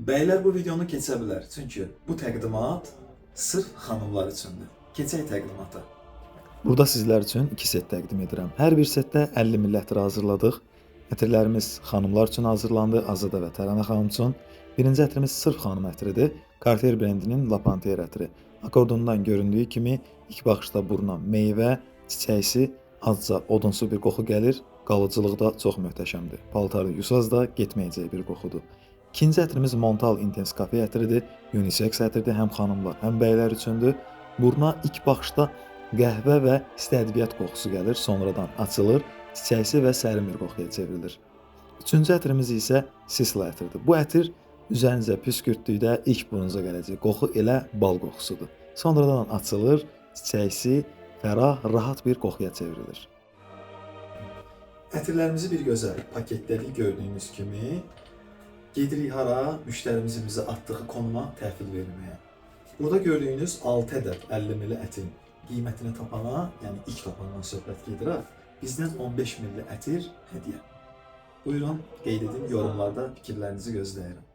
Bəylər bu videonu keçə bilər, çünki bu təqdimat sırf xanımlar üçündür. Keçək təqdimata. Burada sizlər üçün 2 set təqdim edirəm. Hər bir setdə 50 millətr hazırladıq. Ətirlərimiz xanımlar üçün hazırlandı, Azadə və Tərənə xanım üçün. Birinci ətrimiz sırf xanım ətridir. Cartier brendinin Lapantier ətri. Akordundan göründüyü kimi ilk baxışda buruna meyvə, çiçəksi, azca odunsu bir qoxu gəlir. Qalıcılığı da çox möhtəşəmdir. Paltarı yusaz da getməyəcək bir qoxudur. İkinci ətrimiz Montal Intense Cafe ətridir. Unisex ətridir, həm xanımlar, həm bəylər üçündür. Buruna ilk baxışda qəhvə və istədviyyat qoxusu gəlir, sonradan açılır, çiçəksi və sərin bir qoxuya çevrilir. Üçüncü ətrimiz isə Sisla ətridir. Bu ətir üzərinizə püskürtdükdə ilk burunuza gələcək qoxu elə bal qoxusudur. Sonradan açılır, çiçəksi, fərah, rahat bir qoxuya çevrilir. Ətirlərimizi bir gözəl paketlədik gördüyünüz kimi. Gedirik hara? Müştərimizin bizə atdığı konuma təhvil verməyə. Burada gördüyünüz 6 ədəd 50 ml ətin qiymətini tapana, yəni ilk tapandan söhbət gedir, bizdən 15 ml ətir hədiyyə. Buyurun, qeyd edin, yorumlarda fikirlərinizi gözləyirəm.